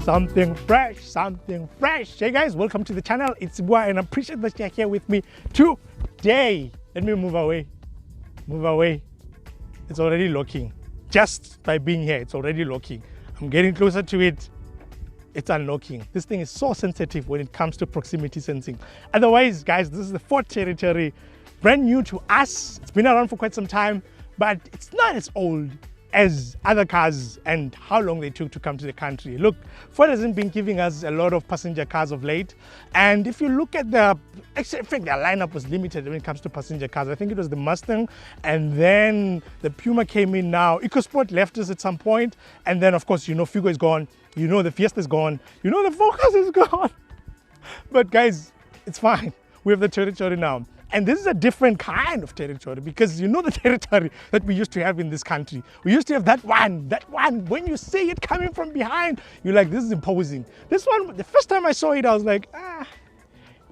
something fresh, something fresh. Hey guys, welcome to the channel. It's Bua and I appreciate that you're here with me today. Let me move away. It's already locking. Just by being here, it's already locking. I'm getting closer to it. It's unlocking. This thing is so sensitive when it comes to proximity sensing. Otherwise, guys, this is the Ford Territory. Brand new to us. It's been around for quite some time, but it's not as old as other cars and how long they took to come to the country. Look, Ford hasn't been giving us a lot of passenger cars of late. And if you look at actually, in fact, their lineup was limited when it comes to passenger cars. I think it was the Mustang, and then the Puma came in now. EcoSport left us at some point. And then, of course, you know, Kuga is gone. You know, the Fiesta is gone. You know, the Focus is gone. But guys, it's fine. We have the Territory now. And this is a different kind of territory, because you know the territory that we used to have in this country. We used to have that one, when you see it coming from behind, you're like, this is imposing. This one, the first time I saw it, I was like,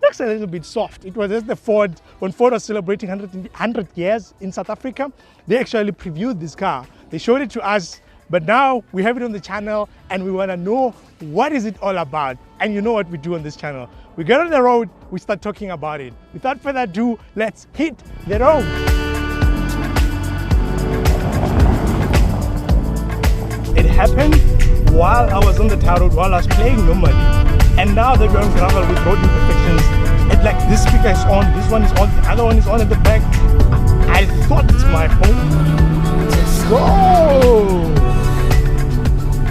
looks a little bit soft. It was just the Ford, when Ford was celebrating 100 years in South Africa, they actually previewed this car. They showed it to us, but now we have it on the channel and we want to know what is it all about. And you know what we do on this channel. We get on the road, we start talking about it. Without further ado, let's hit the road. It happened while I was on the tar road, while I was playing normally. And now that we're on gravel with road imperfections, it's like this speaker is on, this one is on, the other one is on at the back. I thought it's my home. Let's go!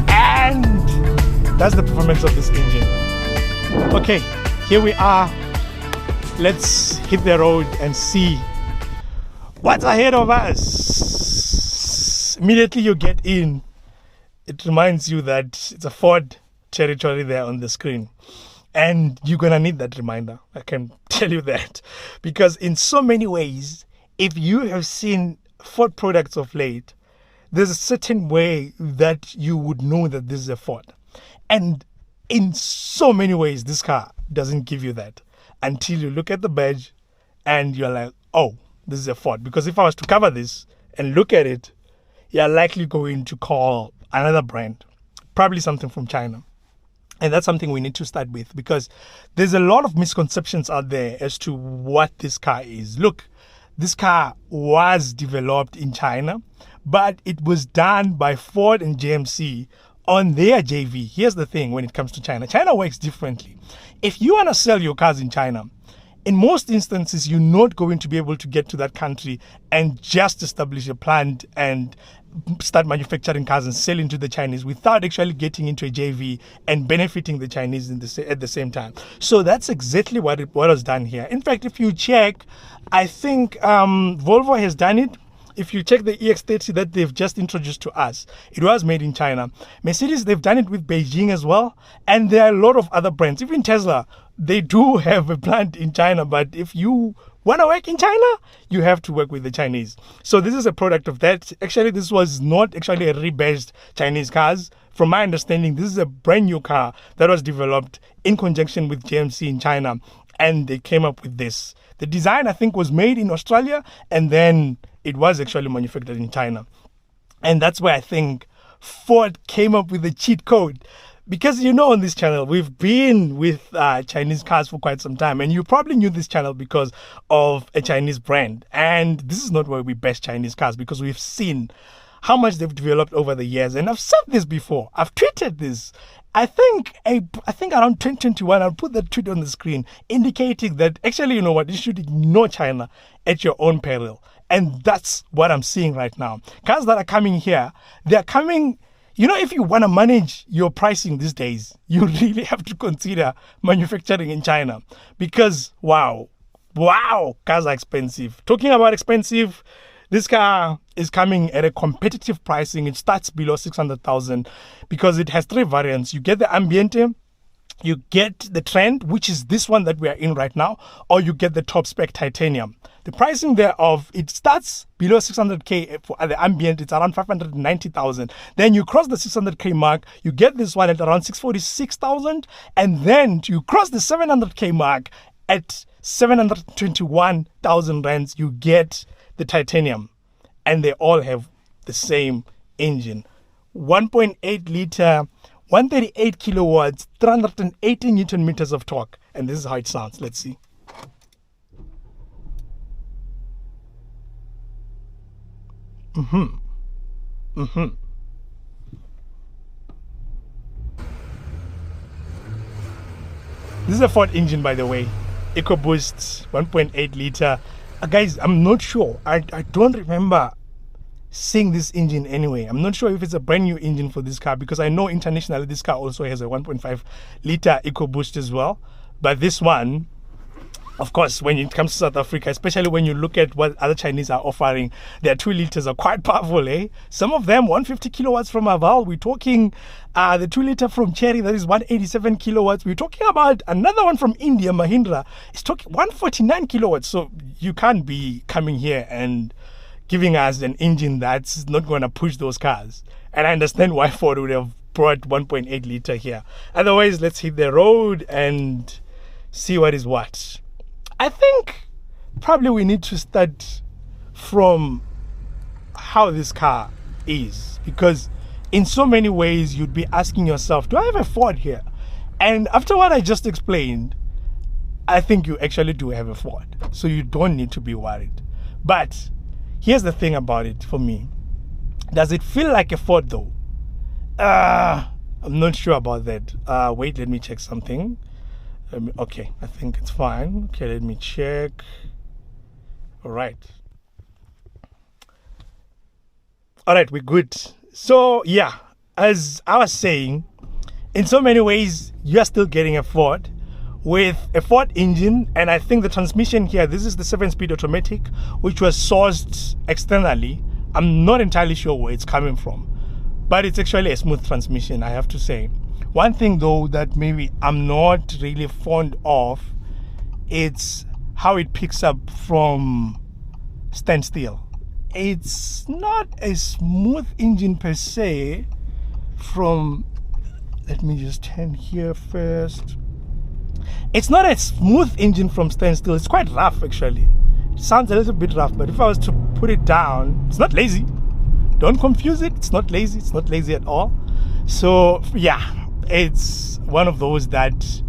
And that's the performance of this engine. Okay. Here we are. Let's hit the road and see what's ahead of us. Immediately you get in, it reminds you that it's a Ford Territory there on the screen. And you're going to need that reminder. I can tell you that. Because in so many ways, if you have seen Ford products of late, there's a certain way that you would know that this is a Ford. And in so many ways, this car doesn't give you that until you look at the badge and you're like, oh, this is a Ford. Because if I was to cover this and look at it, you're likely going to call another brand, probably something from China. And that's something we need to start with, because there's a lot of misconceptions out there as to what this car is. Look, this car was developed in China, but it was done by Ford and JMC on their JV. Here's the thing when it comes to China. China works differently. If you want to sell your cars in China, in most instances, you're not going to be able to get to that country and just establish a plant and start manufacturing cars and selling to the Chinese without actually getting into a JV and benefiting the Chinese at the same time. So that's exactly what was done here. In fact, if you check, I think Volvo has done it. If you check the EX30 that they've just introduced to us, it was made in China. Mercedes, they've done it with Beijing as well. And there are a lot of other brands. Even Tesla, they do have a plant in China. But if you want to work in China, you have to work with the Chinese. So this is a product of that. Actually, this was not actually a rebadged Chinese cars. From my understanding, this is a brand new car that was developed in conjunction with JMC in China. And they came up with this. The design, I think, was made in Australia, and then it was actually manufactured in China. And that's where I think Ford came up with the cheat code. Because, you know, on this channel, we've been with Chinese cars for quite some time. And you probably knew this channel because of a Chinese brand. And this is not where we bash Chinese cars, because we've seen how much they've developed over the years. And I've said this before. I've tweeted this. I think around 2021, I'll put that tweet on the screen indicating that actually, you know what, you should ignore China at your own peril. And that's what I'm seeing right now. Cars that are coming here, they're coming, you know, if you want to manage your pricing these days, you really have to consider manufacturing in China. Because, wow, cars are expensive. Talking about expensive, this car is coming at a competitive pricing. It starts below 600,000 because it has 3 variants. You get the Ambiente, you get the Trend, which is this one that we are in right now, or you get the top spec Titanium. The pricing thereof, it starts below 600K for the Ambient. It's around 590,000. Then you cross the 600K mark, you get this one at around 646,000, and then you cross the 700K mark at 721,000 rands. You get the Titanium, and they all have the same engine. 1.8 liter 138 kilowatts, 380 newton meters of torque. And this is how it sounds. Let's see. This is a Ford engine, by the way. EcoBoost 1.8 liter. Guys, I'm not sure. I don't remember seeing this engine anyway. I'm not sure if it's a brand new engine for this car, because I know internationally this car also has a 1.5 liter EcoBoost as well. But this one, of course, when it comes to South Africa, especially when you look at what other Chinese are offering, their 2 liters are quite powerful, eh? Some of them 150 kilowatts from Aval. We're talking the 2 liter from Chery, that is 187 kilowatts. We're talking about another one from India, Mahindra. It's talking 149 kilowatts. So you can't be coming here and giving us an engine that's not going to push those cars. And I understand why Ford would have brought 1.8 liter here. Otherwise, let's hit the road and see what is what. I think probably we need to start from how this car is, because in so many ways you'd be asking yourself, do I have a Ford here? And after what I just explained, I think you actually do have a Ford, so you don't need to be worried. But here's the thing about it for me. Does it feel like a Ford though? I'm not sure about that. Wait, let me check something. Okay, I think it's fine. Okay, let me check. All right, we're good. So yeah, as I was saying, in so many ways you are still getting a Ford with a Ford engine. And I think the transmission here, this is the 7-speed automatic, which was sourced externally. I'm not entirely sure where it's coming from, but it's actually a smooth transmission, I have to say. One thing though that maybe I'm not really fond of, it's how it picks up from standstill. It's not a smooth engine per se from, let me just turn here first. It's not a smooth engine from standstill. It's quite rough actually. It sounds a little bit rough, but if I was to put it down, it's not lazy. Don't confuse it. It's not lazy. It's not lazy at all. So yeah, it's one of those that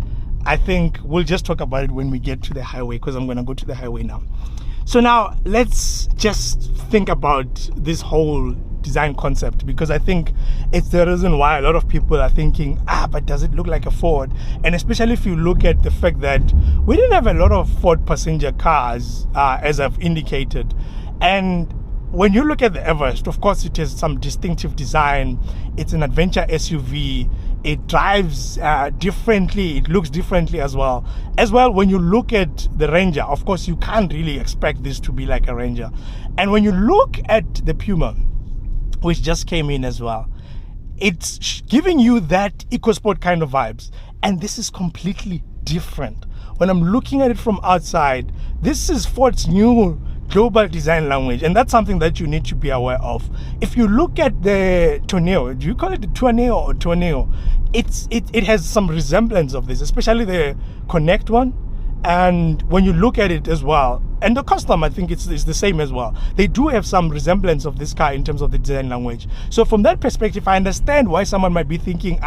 I think we'll just talk about it when we get to the highway, because I'm going to go to the highway now. So now let's just think about this whole design concept, because I think it's the reason why a lot of people are thinking, but does it look like a Ford? And especially if you look at the fact that we didn't have a lot of Ford passenger cars, as I've indicated. And when you look at the Everest, of course, it has some distinctive design. It's an adventure SUV. It drives differently. It looks differently as well. When you look at the Ranger, of course, you can't really expect this to be like a Ranger. And when you look at the Puma, which just came in as well, it's giving you that EcoSport kind of vibes. And this is completely different. When I'm looking at it from outside, this is Ford's new global design language, and that's something that you need to be aware of. If you look at the Tornado, do you call it the Tornado or Tornado? It has some resemblance of this, especially the Connect one. And when you look at it as well, and the Custom, I think it's the same as well. They do have some resemblance of this car in terms of the design language. So from that perspective, I understand why someone might be thinking,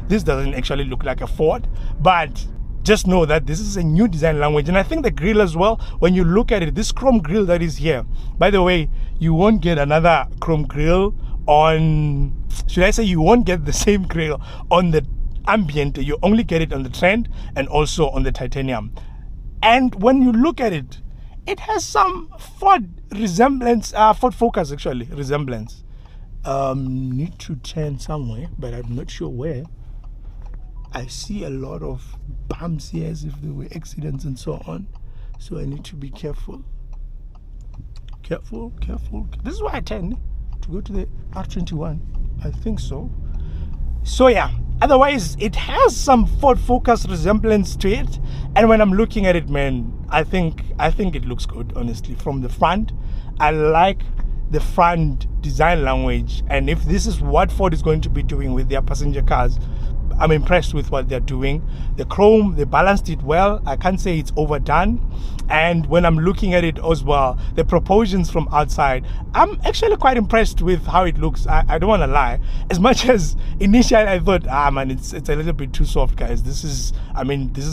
this doesn't actually look like a Ford, but just know that this is a new design language. And I think the grille as well, when you look at it, this chrome grille that is here, by the way, you won't get another chrome grille on, should I say, you won't get the same grille on the Ambiente. You only get it on the Trend and also on the Titanium. And when you look at it, it has some Ford resemblance, Ford Focus actually, resemblance. Need to turn somewhere, but I'm not sure where. I see a lot of bumps here as if there were accidents and so on. So I need to be careful. Careful. This is why I turn to go to the R21. I think so. So yeah, otherwise it has some Ford Focus resemblance to it. And when I'm looking at it, man, I think it looks good, honestly. From the front, I like the front design language. And if this is what Ford is going to be doing with their passenger cars, I'm impressed with what they're doing. The chrome, they balanced it well. I can't say it's overdone. And when I'm looking at it as well, the proportions from outside, I'm actually quite impressed with how it looks. I don't want to lie. As much as initially I thought, man, it's a little bit too soft, guys. This is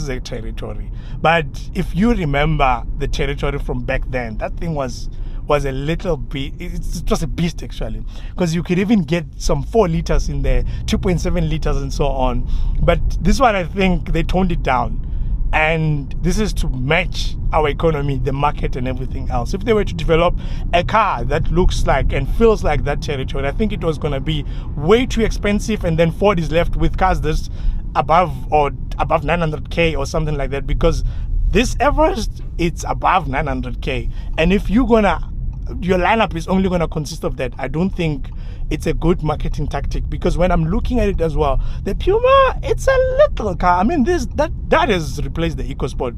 a Territory. But if you remember the Territory from back then, that thing was a little bit, it was a beast actually, because you could even get some 4 liters in there, 2.7 liters and so on. But this one, I think they toned it down, and this is to match our economy, the market and everything else. If they were to develop a car that looks like and feels like that Territory, I think it was going to be way too expensive, and then Ford is left with cars that's above 900k or something like that, because this Everest, it's above 900k, and if your lineup is only going to consist of that, I don't think it's a good marketing tactic. Because when I'm looking at it as well, the Puma, it's a little car. I mean, that has replaced the EcoSport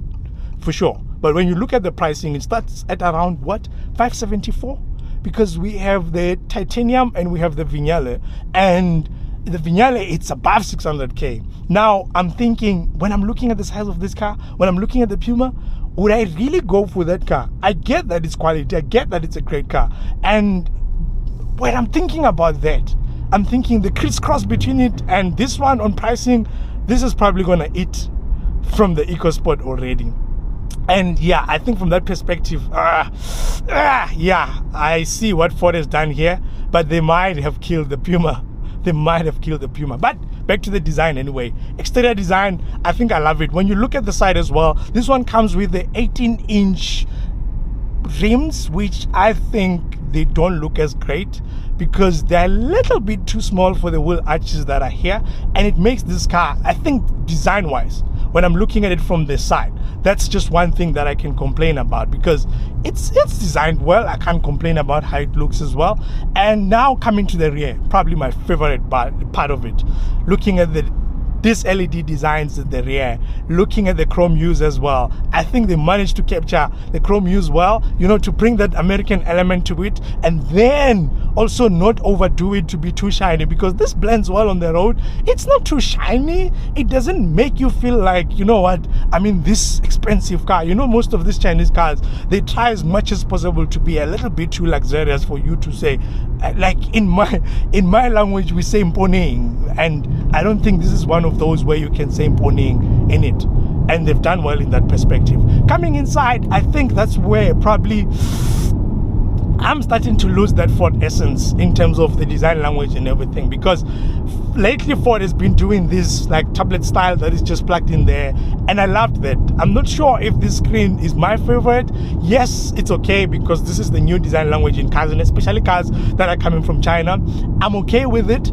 for sure. But when you look at the pricing, it starts at around what, 574, because we have the titanium and we have the Vignale, and the Vignale, it's above 600k. Now I'm thinking, when I'm looking at the size of this car, when I'm looking at the Puma, would I really go for that car? I get that it's quality, I get that it's a great car, and when I'm thinking about that, I'm thinking the crisscross between it and this one on pricing, this is probably gonna eat from the EcoSport already. And yeah, I think from that perspective, yeah, I see what Ford has done here, but they might have killed the Puma. They might have killed the Puma. But back to the design anyway. Exterior design, I think I love it. When you look at the side as well, this one comes with the 18-inch rims, which I think they don't look as great because they're a little bit too small for the wheel arches that are here, and it makes this car, I think, design-wise, when I'm looking at it from the side, that's just one thing that I can complain about, because it's designed well. I can't complain about how it looks as well. And now coming to the rear, probably my favorite part of it, looking at this LED designs at the rear, looking at the chrome hues as well. I think they managed to capture the chrome hues well, you know, to bring that American element to it, and then also not overdo it to be too shiny, because this blends well on the road. It's not too shiny. It doesn't make you feel like, you know what, I mean, this expensive car, you know, most of these Chinese cars, they try as much as possible to be a little bit too luxurious for you to say, like in my language we say mponing, and I don't think this is one of those where you can say mponing in it, and they've done well in that perspective. Coming inside, I think that's where probably I'm starting to lose that Ford essence in terms of the design language and everything, because lately Ford has been doing this like tablet style that is just plugged in there, and I loved that. I'm not sure if this screen is my favorite. Yes, it's okay, because this is the new design language in cars, and especially cars that are coming from China. I'm okay with it,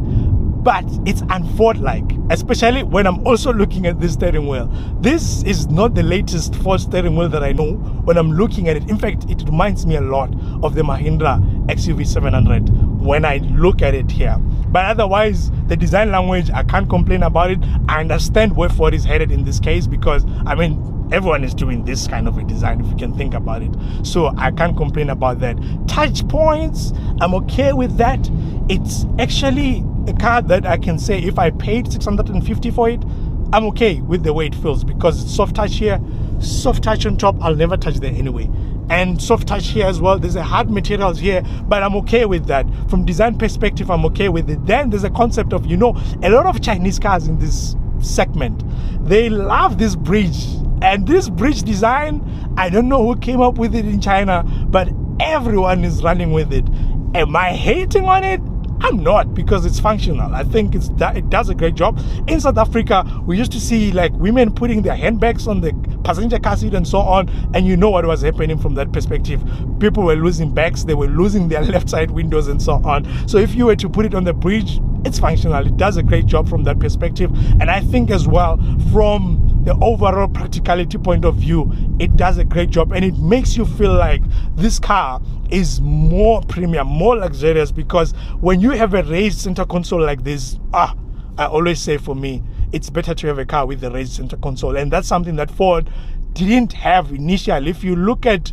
but it's un-Ford-like, especially when I'm also looking at this steering wheel. This is not the latest Ford steering wheel that I know when I'm looking at it. In fact, it reminds me a lot of the Mahindra XUV 700 when I look at it here. But otherwise, the design language, I can't complain about it. I understand where Ford is headed in this case, because, I mean, everyone is doing this kind of a design, if you can think about it. So I can't complain about that. Touch points, I'm okay with that. It's actually a car that I can say, if I paid 650 for it, I'm okay with the way it feels, because it's soft touch here, soft touch on top. I'll never touch there anyway, and soft touch here as well. There's a hard materials here, but I'm okay with that. From design perspective, I'm okay with it. Then there's a concept of, you know, a lot of Chinese cars in this segment, they love this bridge, and this bridge design, I don't know who came up with it in China, but everyone is running with it. Am I hating on it? I'm not, because it's functional. I think it does a great job. In South Africa, we used to see like women putting their handbags on the passenger car seat and so on, and you know what was happening from that perspective. People were losing bags, they were losing their left side windows and so on. So if you were to put it on the bridge, it's functional. It does a great job from that perspective. And I think as well, from the overall practicality point of view, it does a great job, and it makes you feel like this car is more premium, more luxurious, because when you have a raised center console like this, I always say, for me, it's better to have a car with a raised center console, and that's something that Ford didn't have initially. If you look at,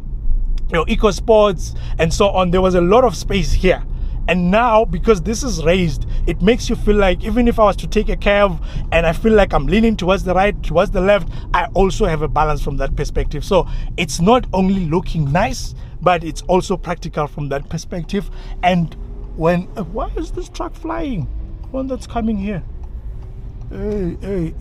you know, EcoSports and so on, there was a lot of space here, And now, because this is raised, it makes you feel like even if I was to take a curve and I feel like I'm leaning towards the right, towards the left, I also have a balance from that perspective. So it's not only looking nice, but it's also practical from that perspective. And when why is this truck flying? One that's coming here. Hey,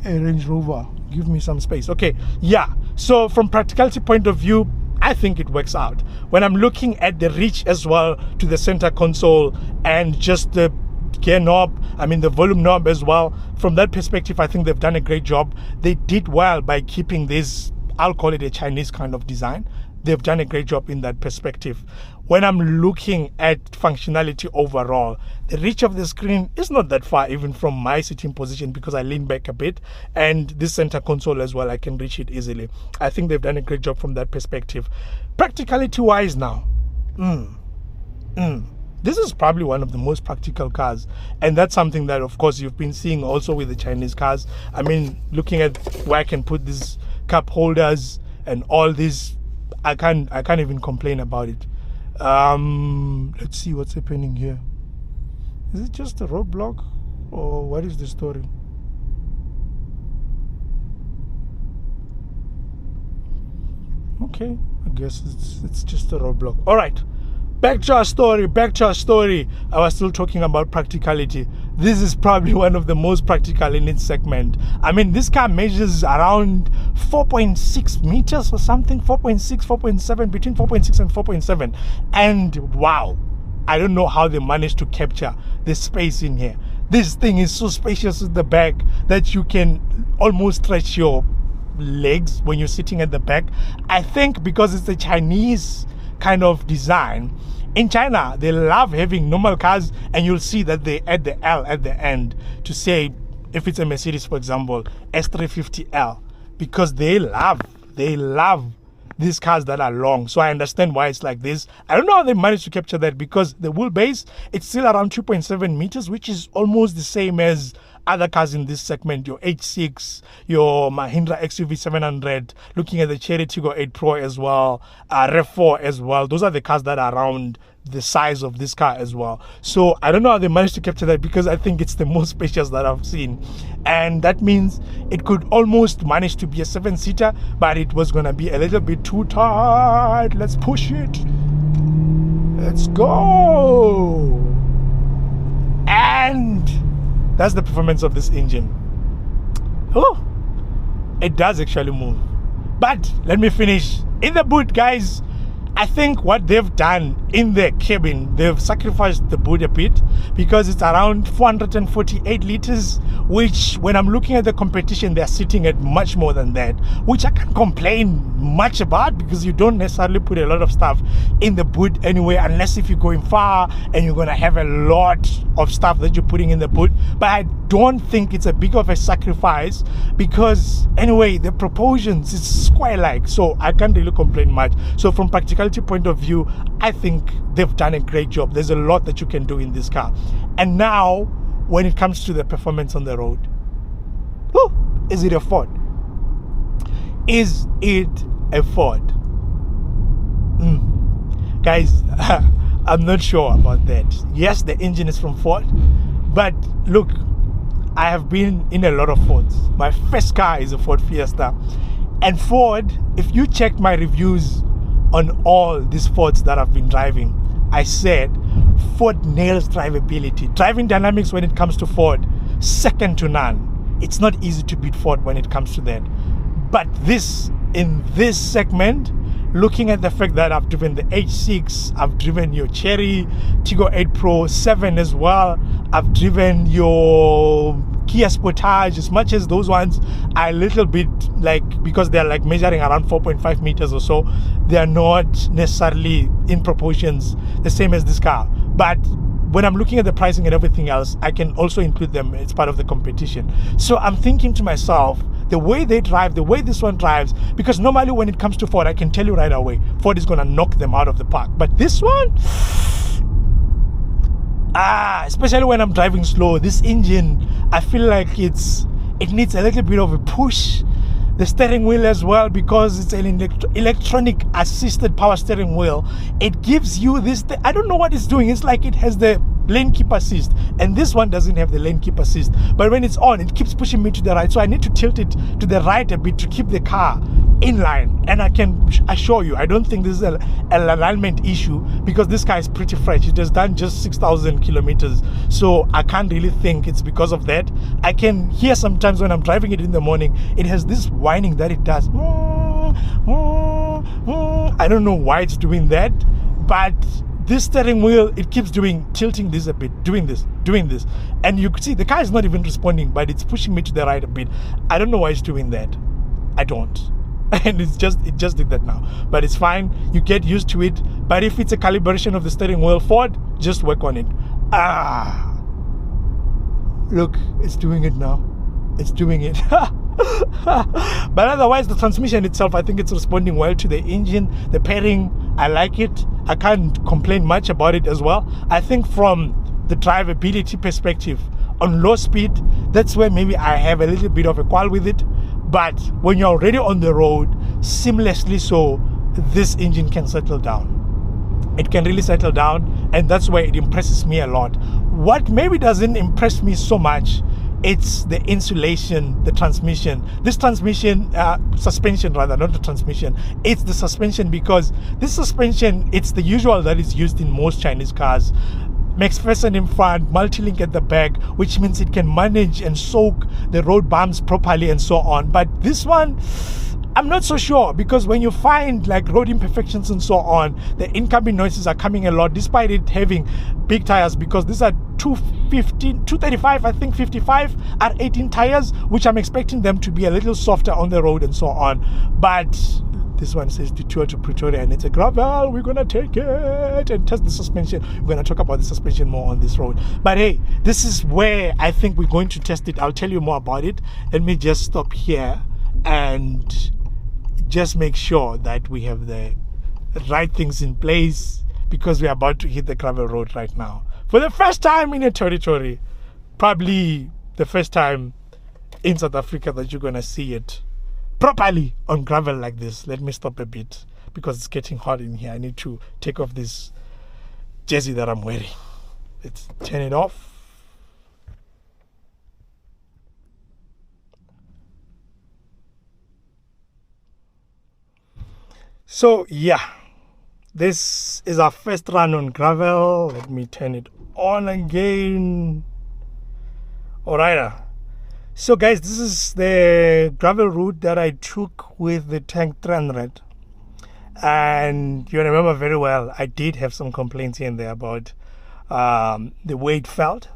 Range Rover, give me some space. Okay, yeah. So from practicality point of view, I think it works out. When I'm looking at the reach as well to the center console and just the gear knob, the volume knob as well, from that perspective, I think they've done a great job. They did well by keeping this, I'll call it a Chinese kind of design. They've done a great job in that perspective. When I'm looking at functionality overall, the reach of the screen is not that far even from my sitting position because I lean back a bit, and this center console as well, I can reach it easily. I think they've done a great job from that perspective. Practicality wise now, this is probably one of the most practical cars, and that's something that of course you've been seeing also with the Chinese cars. Looking at where I can put these cup holders and all these, I can't even complain about it. Let's see what's happening here. Is it just a roadblock or what is the story? Okay, I guess it's just a roadblock. All right, back to our story. I was still talking about practicality. This is probably one of the most practical in its segment. This car measures around 4.6 meters or something, 4.6, 4.7, between 4.6 and 4.7. And wow, I don't know how they managed to capture the space in here. This thing is so spacious at the back that you can almost stretch your legs when you're sitting at the back. I think because it's a Chinese kind of design. In China, they love having normal cars, and you'll see that they add the L at the end to say, if it's a Mercedes, for example, S350L, because they love these cars that are long. So I understand why it's like this. I don't know how they managed to capture that, because the wheelbase, it's still around 2.7 meters, which is almost the same as other cars in this segment, your H6, your Mahindra XUV 700, looking at the Chery Tiggo 8 Pro as well, RAV4 as well. Those are the cars that are around the size of this car as well. So I don't know how they managed to capture that, because I think it's the most spacious that I've seen. And that means it could almost manage to be a 7-seater, but it was going to be a little bit too tight. Let's push it. Let's go. And that's the performance of this engine. Oh, it does actually move. But let me finish. In the boot, guys, I think what they've done in the cabin, they've sacrificed the boot a bit, because it's around 448 liters, which when I'm looking at the competition, they're sitting at much more than that, which I can't complain much about, because you don't necessarily put a lot of stuff in the boot anyway, unless if you're going far and you're going to have a lot of stuff that you're putting in the boot. But I don't think it's a big of a sacrifice, because anyway, the proportions is square-like, so I can't really complain much. So from practicality point of view, I think they've done a great job. There's a lot that you can do in this car. And now, when it comes to the performance on the road, is it a Ford? Is it a Ford? Guys, I'm not sure about that. Yes, the engine is from Ford, but look, I have been in a lot of Fords. My first car is a Ford Fiesta. And Ford, if you check my reviews on all these Fords that I've been driving, I said Ford nails drivability. Driving dynamics when it comes to Ford, second to none. It's not easy to beat Ford when it comes to that. But in this segment, looking at the fact that I've driven the H6, I've driven your Chery Tiggo 8 Pro 7 as well, I've driven your Kia Sportage, as much as those ones are a little bit because they're measuring around 4.5 meters or so, they are not necessarily in proportions the same as this car. But when I'm looking at the pricing and everything else, I can also include them as part of the competition. So I'm thinking to myself, the way they drive, the way this one drives, because normally when it comes to Ford, I can tell you right away, Ford is going to knock them out of the park. But this one, especially when I'm driving slow, this engine, I feel like it needs a little bit of a push. the steering wheel as well, because it's an electronic assisted power steering wheel. It gives you this, I don't know what it's doing. It's like it has the lane keep assist, and this one doesn't have the lane keep assist, but when it's on, it keeps pushing me to the right, so I need to tilt it to the right a bit to keep the car in line. And I can assure you, I don't think this is an alignment issue, because this car is pretty fresh. It has done just 6,000 kilometers, so I can't really think it's because of that. I can hear sometimes when I'm driving it in the morning, it has this whining that it does. I don't know why it's doing that, but this steering wheel, it keeps tilting this a bit, doing this, and you can see the car is not even responding, but it's pushing me to the right a bit. I don't know why it's doing that. I don't. And it just did that now, but it's fine. You get used to it. But if it's a calibration of the steering wheel, Ford, just work on it. Look, it's doing it now. It's doing it. But otherwise, the transmission itself, I think it's responding well to the engine. The pairing, I like it. I can't complain much about it as well. I think from the drivability perspective, on low speed, that's where maybe I have a little bit of a quarrel with it. But when you're already on the road, seamlessly so, this engine can settle down. It can really settle down, and that's why it impresses me a lot. What maybe doesn't impress me so much, it's the insulation, the transmission. This transmission, suspension rather, not the transmission. It's the suspension, because this suspension, it's the usual that is used in most Chinese cars. McPherson in front, multi-link at the back, which means it can manage and soak the road bumps properly and so on. But this one, I'm not so sure, because when you find like road imperfections and so on, the incoming noises are coming a lot, despite it having big tires, because these are 235, I think 55 R18 tires, which I'm expecting them to be a little softer on the road and so on. But this one says detour to Pretoria, and it's a gravel. We're gonna take it and test the suspension. We're gonna talk about the suspension more on this road. But hey, this is where I think we're going to test it. I'll tell you more about it. Let me just stop here and just make sure that we have the right things in place, because we're about to hit the gravel road right now. For the first time in a territory, probably the first time in South Africa that you're gonna see it properly on gravel like this. Let me stop a bit, because it's getting hot in here. I need to take off this jersey that I'm wearing. Let's turn it off. So yeah, this is our first run on gravel. Let me turn it on again. Alright. So guys, this is the gravel route that I took with the Tank 300. And you remember very well, I did have some complaints here and there about the way it felt.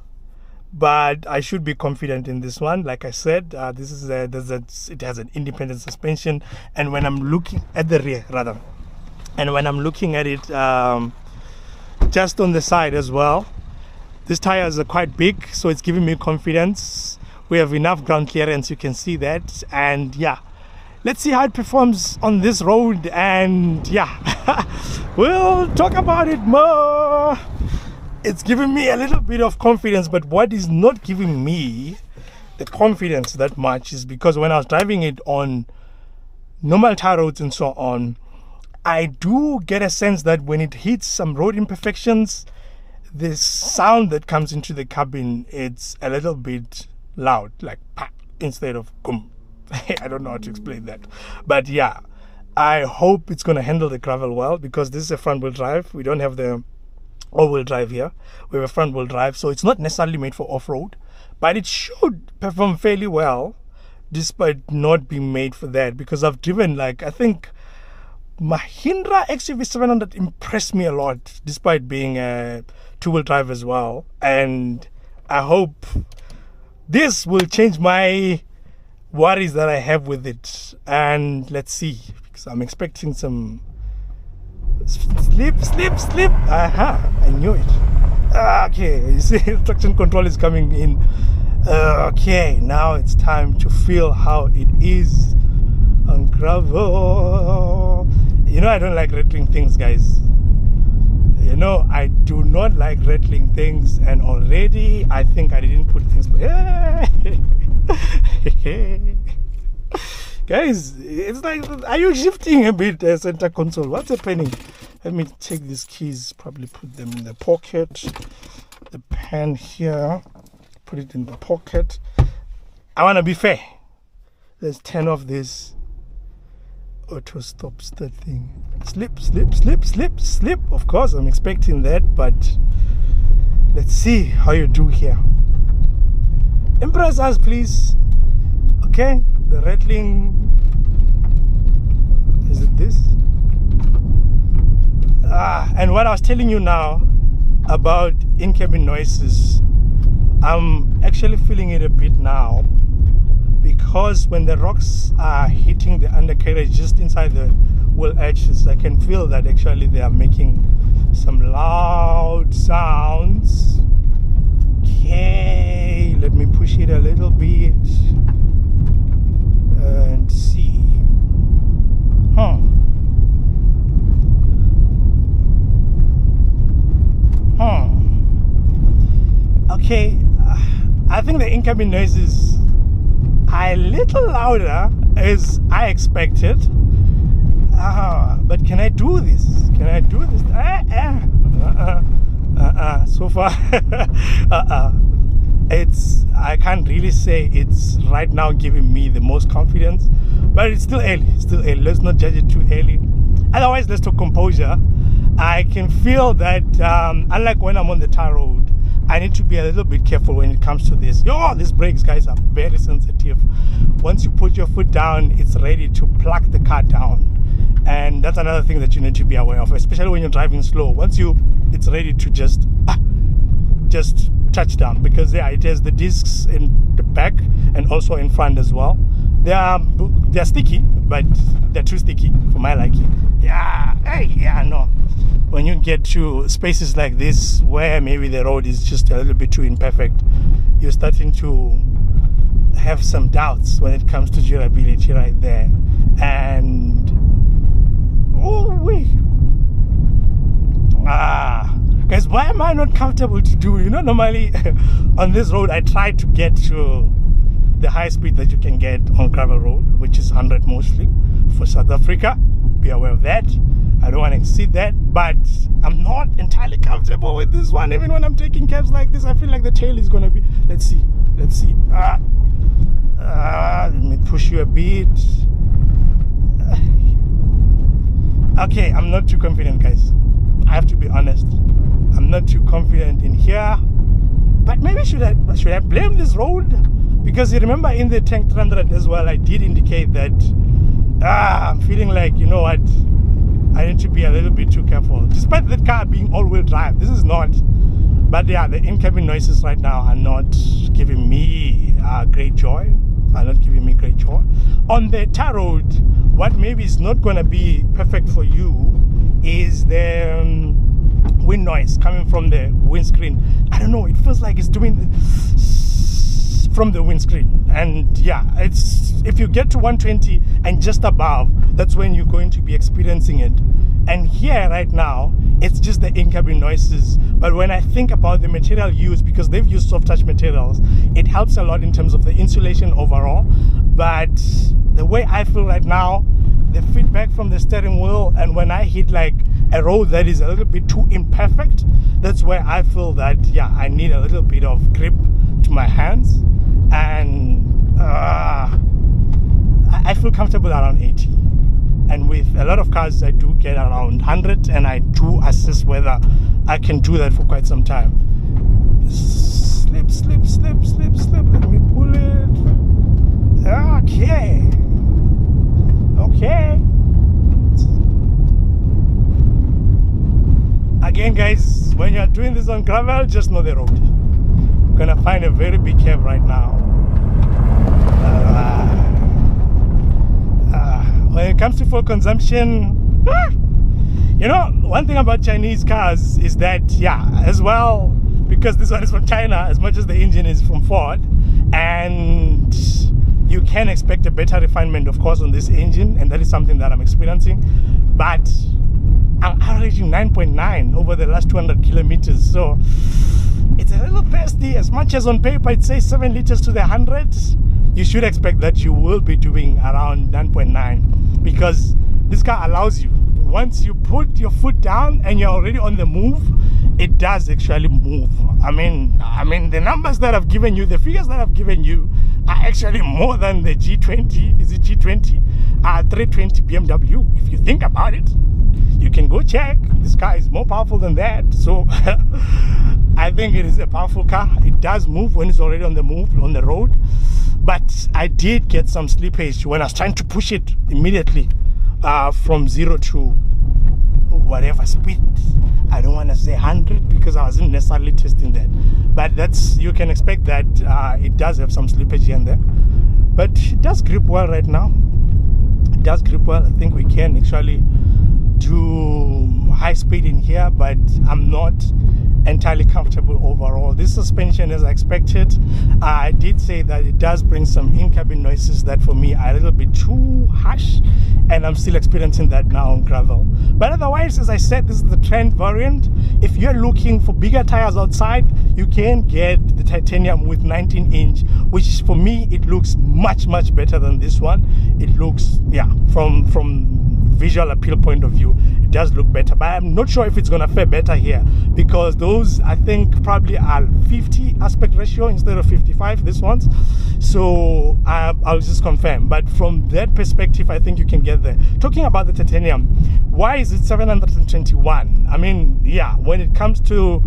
But I should be confident in this one. Like I said, this is it has an independent suspension. And when I'm looking at the rear, rather, and when I'm looking at it just on the side as well, these tires are quite big, so it's giving me confidence. We have enough ground clearance, you can see that. And yeah, let's see how it performs on this road. And yeah, we'll talk about it more. It's giving me a little bit of confidence, but what is not giving me the confidence that much is because when I was driving it on normal tar roads and so on, I do get a sense that when it hits some road imperfections, the sound that comes into the cabin, it's a little bit loud, like pop, instead of boom. I don't know how to explain that. But yeah, I hope it's going to handle the gravel well, because this is a front wheel drive. We don't have the all-wheel drive here. We have a front wheel drive, so it's not necessarily made for off-road, but it should perform fairly well despite not being made for that, because I've driven, like, I think Mahindra XUV 700 impressed me a lot despite being a two-wheel drive as well. And I hope this will change my worries that I have with it. And let's see, because I'm expecting some slip. Aha, I knew it. Okay, you see, traction control is coming in. Okay, now it's time to feel how it is on gravel. You know, I don't like rattling things, guys. You know, I do not like rattling things, and already I think I didn't put things. Guys, it's like, are you shifting a bit, center console? What's happening? Let me take these keys, probably put them in the pocket. The pen here, put it in the pocket. I want to be fair. Let's turn off this auto stops that thing. Slip, slip, slip, slip, slip. Of course, I'm expecting that, but let's see how you do here. Impress us, please. Okay, the rattling. Is it this? And what I was telling you now about in-cabin noises, I'm actually feeling it a bit now, because when the rocks are hitting the undercarriage just inside the wheel edges, I can feel that actually they are making some loud sounds. Okay, let me push it a little bit and see. Okay, I think the in-cabin noises are a little louder as I expected. But can I do this? Can I do this? So far, I can't really say it's right now giving me the most confidence, but it's still early. Still early. Let's not judge it too early. Otherwise, let's talk composure. I can feel that, unlike when I'm on the tar road, I need to be a little bit careful when it comes to this. These brakes, guys, are very sensitive. Once you put your foot down, it's ready to pluck the car down. And that's another thing that you need to be aware of, especially when you're driving slow. It's ready to just touch down, because it has the discs in the back and also in front as well. They're sticky, but they're too sticky for my liking. No. When you get to spaces like this where maybe the road is just a little bit too imperfect, you're starting to have some doubts when it comes to durability right there. And guys, why am I not comfortable to do? Normally on this road I try to get to the high speed that you can get on gravel road, which is 100 mostly for South Africa. Be aware of that. I don't want to exceed that, but I'm not entirely comfortable with this one. Even when I'm taking cabs like this, I feel like the tail is going to be... Let's see. Let me push you a bit. Okay, I'm not too confident, guys. I have to be honest. I'm not too confident in here. But maybe should I blame this road? Because you remember in the Tank 300 as well, I did indicate that I'm feeling like, you know what, I need to be a little bit too careful. Despite the car being all-wheel drive, this is not. But yeah, the in-cabin noises right now are not giving me great joy. On the tar road, what maybe is not going to be perfect for you is the wind noise coming from the windscreen. I don't know, it feels like it's doing from the windscreen. And yeah, if you get to 120 and just above, that's when you're going to be experiencing it. And here right now, it's just the in-cabin noises. But when I think about the material used, because they've used soft touch materials, it helps a lot in terms of the insulation overall. But the way I feel right now, the feedback from the steering wheel, and when I hit like a road that is a little bit too imperfect, that's where I feel that, yeah, I need a little bit of grip to my hands. And I feel comfortable around 80. And with a lot of cars, I do get around 100, and I do assess whether I can do that for quite some time. Slip, slip, slip, slip, slip. Let me pull it. Okay. Again, guys, when you're doing this on gravel, just know the road. I'm gonna find a very big curve right now. When it comes to fuel consumption, you know, one thing about Chinese cars is that, yeah, as well, because this one is from China, as much as the engine is from Ford, and you can expect a better refinement, of course, on this engine, and that is something that I'm experiencing. But I'm averaging 9.9 over the last 200 kilometers, so it's a little thirsty. As much as on paper it says 7 liters to the 100, you should expect that you will be doing around 9.9, because this car allows you, once you put your foot down and you're already on the move, it does actually move. I mean the numbers that I've given you, the figures that I've given you are actually more than the G20, is it G20? 320 BMW. If you think about it, you can go check. This car is more powerful than that. So I think it is a powerful car. It does move when it's already on the move, on the road. But I did get some slippage when I was trying to push it immediately from 0 to whatever speed. I don't want to say 100 because I wasn't necessarily testing that. But that's, you can expect that it does have some slippage here and there. But it does grip well right now. It does grip well. I think we can actually do high speed in here, but I'm not entirely comfortable overall. This suspension, as I expected, I did say that it does bring some in-cabin noises that for me are a little bit too harsh, and I'm still experiencing that now on gravel. But otherwise, as I said, this is the Trend variant. If you're looking for bigger tires outside, you can get the titanium with 19-inch, which for me, it looks much better than this one. It looks, yeah, from visual appeal point of view, it does look better, but I'm not sure if it's gonna fare better here, because those, I think, probably are 50 aspect ratio instead of 55, this one's. So I'll just confirm, but from that perspective, I think you can get there. Talking about the titanium, why is it 721? I mean, yeah, when it comes to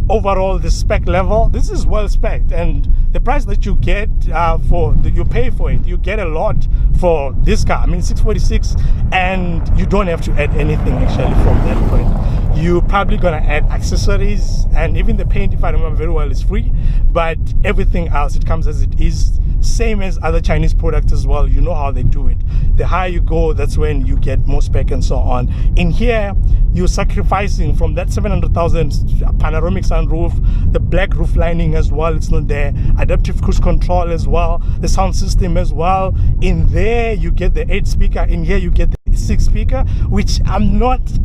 overall the spec level, this is well spec'd, and the price that you get you pay for it, you get a lot for this car. I mean, 646, and you don't have to add anything actually from that point. You're probably gonna add accessories, and even the paint, if I remember very well, is free, but everything else, it comes as it is, same as other Chinese products as well. You know how they do it. The higher you go, that's when you get more spec and so on. In here, you're sacrificing from that 700,000 panoramic sunroof, the black roof lining as well, it's not there, adaptive cruise control as well, the sound system as well. In there, you get the 8-speaker. In here, you get the 6-speaker, which I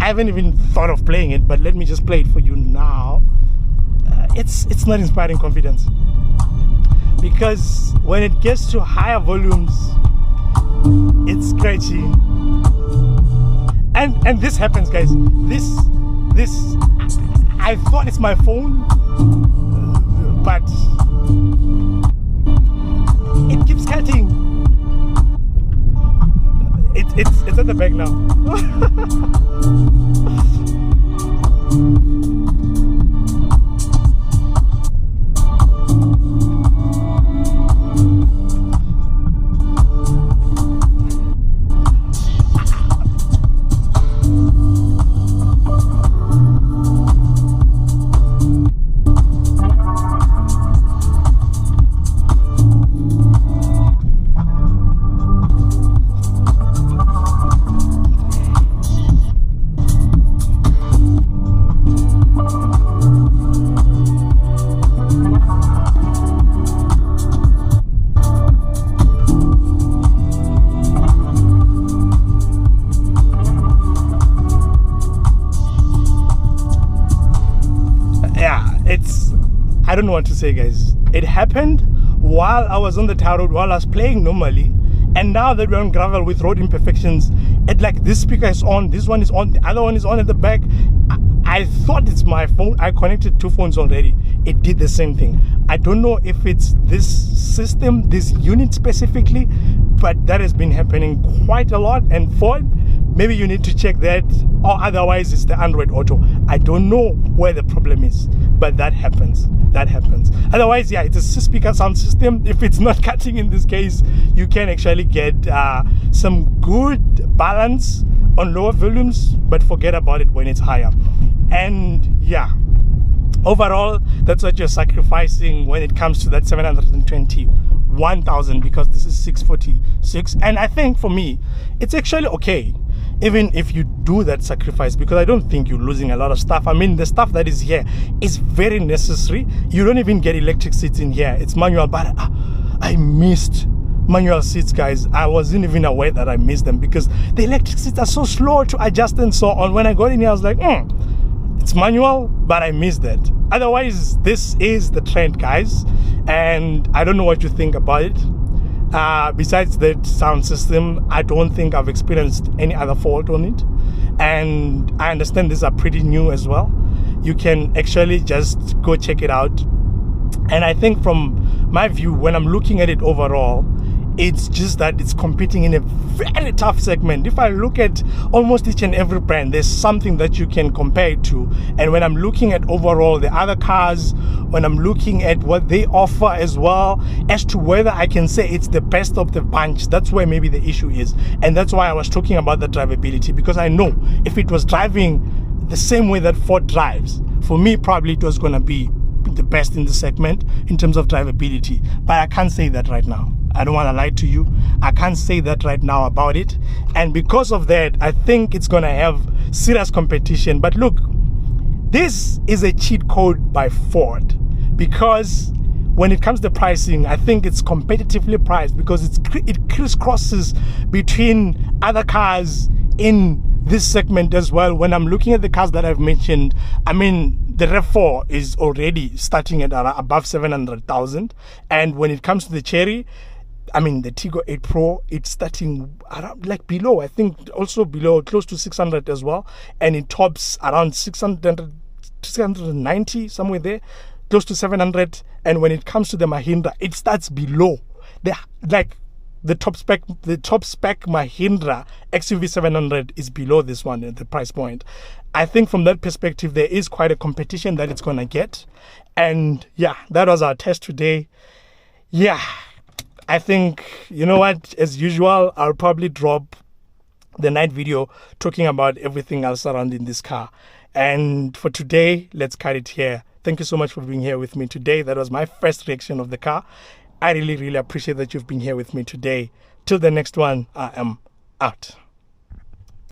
haven't even thought of playing it, but let me just play it for you now. It's not inspiring confidence, because when it gets to higher volumes, it's scratchy, and this happens, guys. This I thought it's my phone, but it keeps cutting. It's at the back now. I don't know what to say, guys. It happened while I was on the tar road, while I was playing normally, and now that we're on gravel with road imperfections, it like this speaker is on, this one is on, the other one is on at the back. I thought it's my phone. I connected 2 phones already. It did the same thing. I don't know if it's this system, this unit specifically, but that has been happening quite a lot. And Ford, maybe you need to check that, or otherwise it's the Android Auto. I don't know where the problem is, but that happens. That happens. Otherwise, yeah, it's a 6-speaker sound system. If it's not cutting in this case, you can actually get some good balance on lower volumes, but forget about it when it's higher. And yeah, overall, that's what you're sacrificing when it comes to that 721,000, because this is 646. And I think for me, it's actually okay, even if you do that sacrifice, because I don't think you're losing a lot of stuff. I mean, the stuff that is here is very necessary. You don't even get electric seats in here. It's manual, but I missed manual seats, guys. I wasn't even aware that I missed them, because the electric seats are so slow to adjust and so on. When I got in here, I was like, it's manual, but I missed that. Otherwise, this is the Trend, guys, and I don't know what you think about it. Besides that sound system, I don't think I've experienced any other fault on it. And I understand these are pretty new as well. You can actually just go check it out. And I think from my view, when I'm looking at it overall, it's just that it's competing in a very tough segment. If I look at almost each and every brand, there's something that you can compare it to. And when I'm looking at overall the other cars, when I'm looking at what they offer as well, as to whether I can say it's the best of the bunch, that's where maybe the issue is. And that's why I was talking about the drivability, because I know if it was driving the same way that Ford drives, for me probably it was going to be the best in the segment in terms of drivability. But I can't say that right now. I don't want to lie to you. I can't say that right now about it. And because of that, I think it's going to have serious competition. But look, this is a cheat code by Ford, because when it comes to pricing, I think it's competitively priced because it crisscrosses between other cars in this segment as well. When I'm looking at the cars that I've mentioned, I mean, the RAV4 is already starting at above 700,000. And when it comes to the Cherry, I mean, the Tiggo 8 Pro, it's starting around, like below, I think also below, close to 600 as well. And it tops around 690, somewhere there, close to 700. And when it comes to the Mahindra, it starts below. The top spec Mahindra XUV 700 is below this one at the price point. I think from that perspective, there is quite a competition that it's going to get. And yeah, that was our test today. Yeah, I think, you know what, as usual, I'll probably drop the night video talking about everything else surrounding this car. And for today, let's cut it here. Thank you so much for being here with me today. That was my first reaction of the car. I really, really appreciate that you've been here with me today. Till the next one, I am out.